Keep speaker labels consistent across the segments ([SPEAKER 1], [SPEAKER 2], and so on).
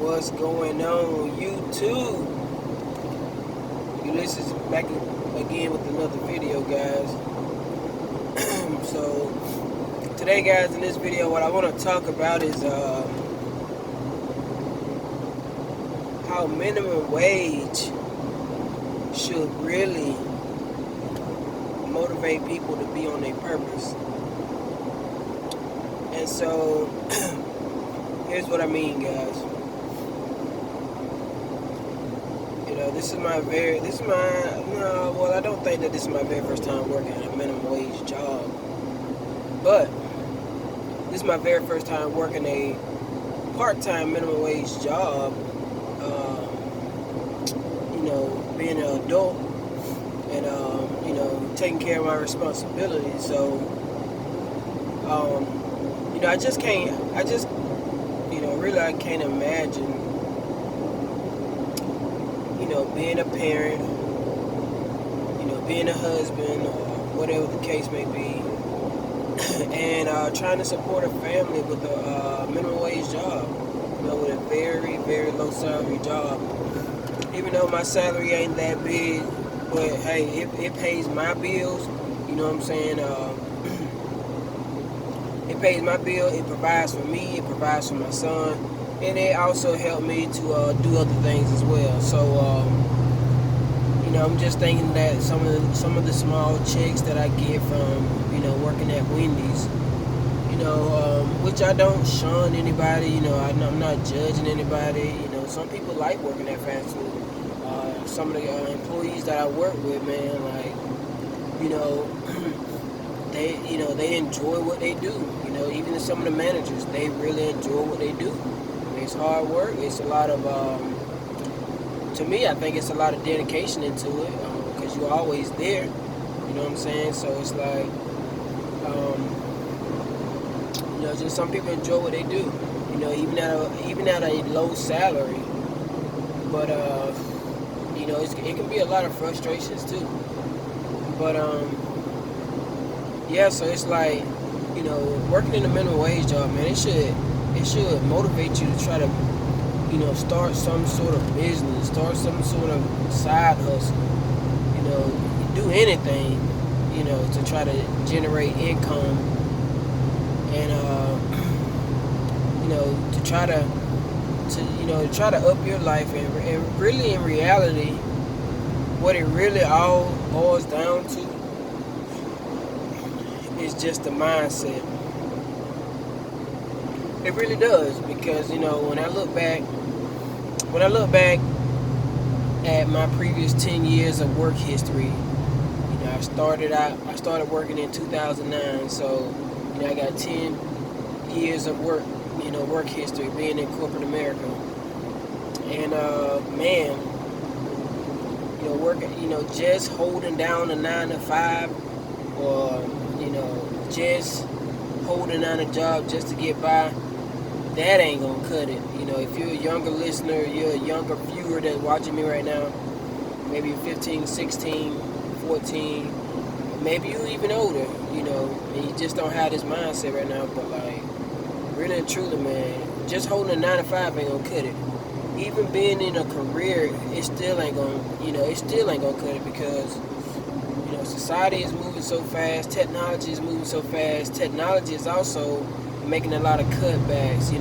[SPEAKER 1] What's going on, YouTube? Ulysses back again with another video, guys. So today, guys, in this video, what I want to talk about is how minimum wage should really motivate people to be on their purpose. And so here's what I mean, guys. I don't think that this is my very first time working a minimum wage job, but this is my very first time working a part-time minimum wage job. Being an adult and taking care of my responsibilities. So, I can't imagine, being a parent, being a husband, or whatever the case may be, and trying to support a family with a minimum wage job, with a very, very low salary job. Even though my salary ain't that big, but hey, it pays my bills, you know what I'm saying? It pays my bill, it provides for me, it provides for my son, and it also helped me to do other things as well. So, I'm just thinking that some of the small checks that I get from, working at Wendy's, which I don't shun anybody, I'm not judging anybody. Some people like working at fast food. Some of the employees that I work with, man, they enjoy what they do. Even some of the managers, they really enjoy what they do. It's hard work. It's a lot of, to me, I think it's a lot of dedication into it, because you're always there. You know what I'm saying? So it's like, just some people enjoy what they do. Even at a low salary, but it can be a lot of frustrations too. But so it's like, working in a minimum wage job, man, it should motivate you to try to, start some sort of business, start some sort of side hustle, do anything, to try to generate income, and to try to up your life, and really, in reality, what it really all boils down to is just the mindset. It really does, because when I look back at my previous 10 years of work history, I started working in 2009, so I got 10 years of work history being in corporate America. And man, working, just holding down a 9 to 5, or just holding down a job just to get by, that ain't gonna cut it. If you're a younger listener, you're a younger viewer that's watching me right now, maybe 15, 16, 14, maybe you even older, and you just don't have this mindset right now. But really and truly, man, just holding a 9 to 5 ain't gonna cut it. Even being in a career, it still ain't gonna cut it, because society is moving so fast, technology is moving so fast. Technology is also making a lot of cutbacks.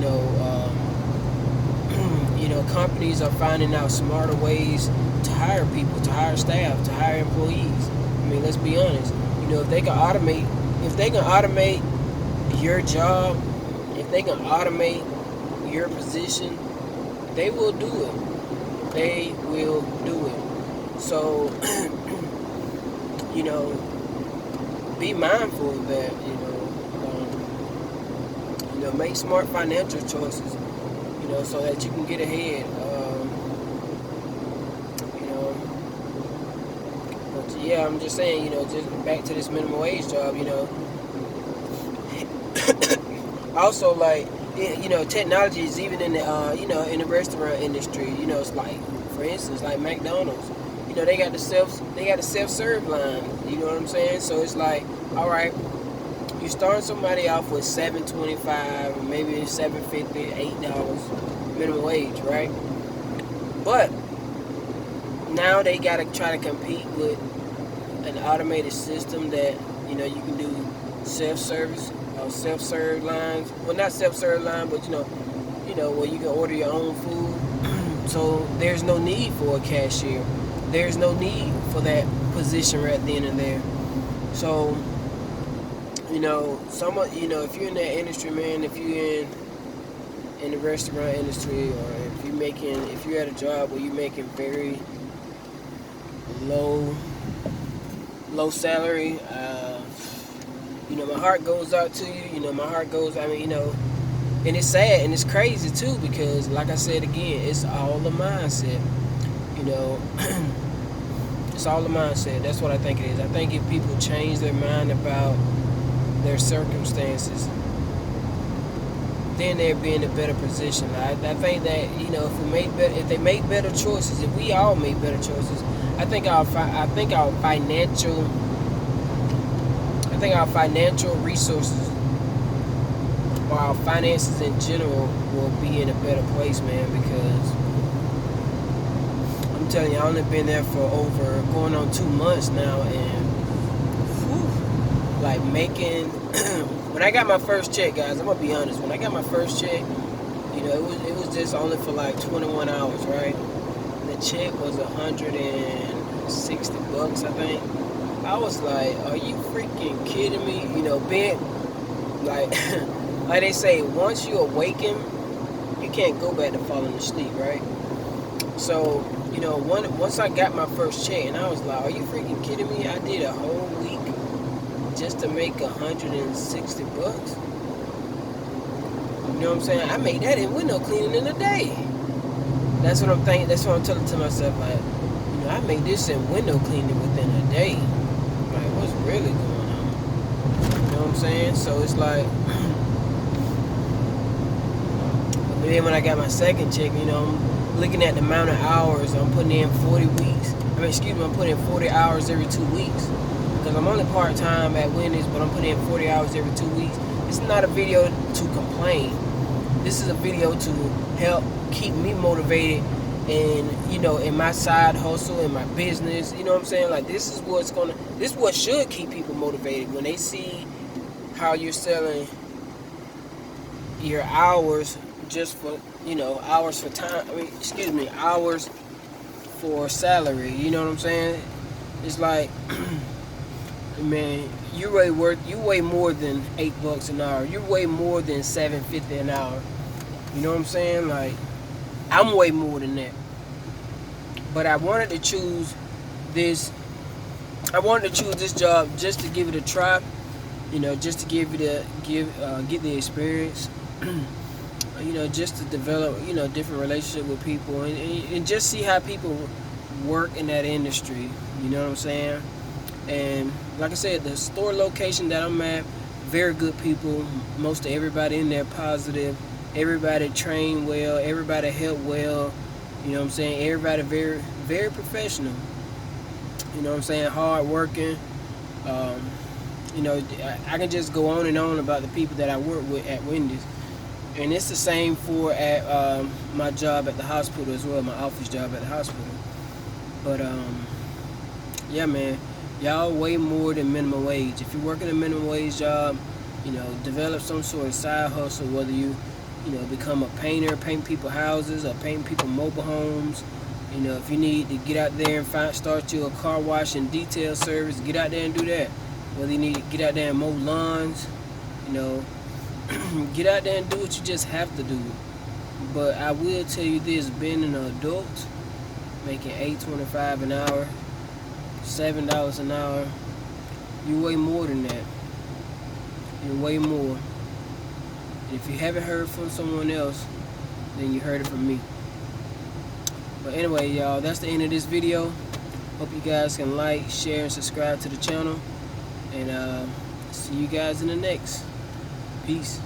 [SPEAKER 1] Companies are finding out smarter ways to hire people, to hire staff, to hire employees. I mean, let's be honest. If they can automate your job, if they can automate your position, they will do it. They will do it. So, be mindful of that. Make smart financial choices. So that you can get ahead. But yeah, I'm just saying. Just back to this minimum wage job. Also, technology is even in the in the restaurant industry. It's like, for instance, like McDonald's. They got the self-serve line. You know what I'm saying? So it's like, all right, you start somebody off with $7.25, maybe $7.50, $8. minimum wage, right? But now they gotta try to compete with an automated system that you can do self-service or self-serve lines. Well, not self-serve line, but where you can order your own food. So there's no need for a cashier. There's no need for that position right then and there. So if you're in that industry, man, if you're in the restaurant industry, or if you're at a job where you're making very low salary, my heart goes out to you. My heart goes, and it's sad and it's crazy too, because like I said again, it's all the mindset. It's all the mindset. That's what I think it is. I think if people change their mind about their circumstances, then they'd be in a better position. I think that if they make better choices, if we all make better choices, I think our financial resources, or our finances in general, will be in a better place, man. Because I'm telling you, I've only been there for going on 2 months now, and like making. When I got my first check, guys, I'm gonna be honest. When I got my first check, it was just only for like 21 hours, right? The check was $160, I think. I was like, "Are you freaking kidding me?" Being like, like they say, once you awaken, you can't go back to falling asleep, right? So, once I got my first check, and I was like, "Are you freaking kidding me?" I did a whole week just to make $160. You know what I'm saying? I made that in window cleaning in a day. That's what I'm thinking. That's what I'm telling to myself. Like, I made this in window cleaning within a day. Like, what's really going on? You know what I'm saying? So it's like, but then when I got my second check, I'm looking at the amount of hours I'm putting in 40 weeks. I'm putting in 40 hours every 2 weeks. Because I'm only part-time at Wendy's, but I'm putting in 40 hours every 2 weeks. This is not a video to complain. This is a video to help keep me motivated in my side hustle, in my business. You know what I'm saying? Like, this is what should keep people motivated when they see how you're selling your hours just for, hours for time. Hours for salary. You know what I'm saying? It's like, man, you way more than $8 an hour. You're way more than $7.50 an hour. You know what I'm saying? Like, I'm way more than that. But I wanted to choose this job just to give it a try. Just to get the experience. Just to develop, different relationship with people, and just see how people work in that industry. You know what I'm saying? And like I said, the store location that I'm at, very good people. Most of everybody in there positive. Everybody trained well. Everybody helped well. You know what I'm saying? Everybody very, very professional. You know what I'm saying? Hard working. I can just go on and on about the people that I work with at Wendy's. And it's the same for at my job at the hospital as well, my office job at the hospital. But, yeah, man. Y'all way more than minimum wage. If you're working a minimum wage job, develop some sort of side hustle, whether you, become a painter, paint people houses, or paint people mobile homes. If you need to get out there and start you a car wash and detail service, get out there and do that. Whether you need to get out there and mow lawns, get out there and do what you just have to do. But I will tell you this, being an adult, making $8.25 an hour, $7 an hour, you're way more than that. You're way more. And if you haven't heard from someone else, then you heard it from me. But anyway, y'all, that's the end of this video. Hope you guys can like, share, and subscribe to the channel. And see you guys in the next. Peace.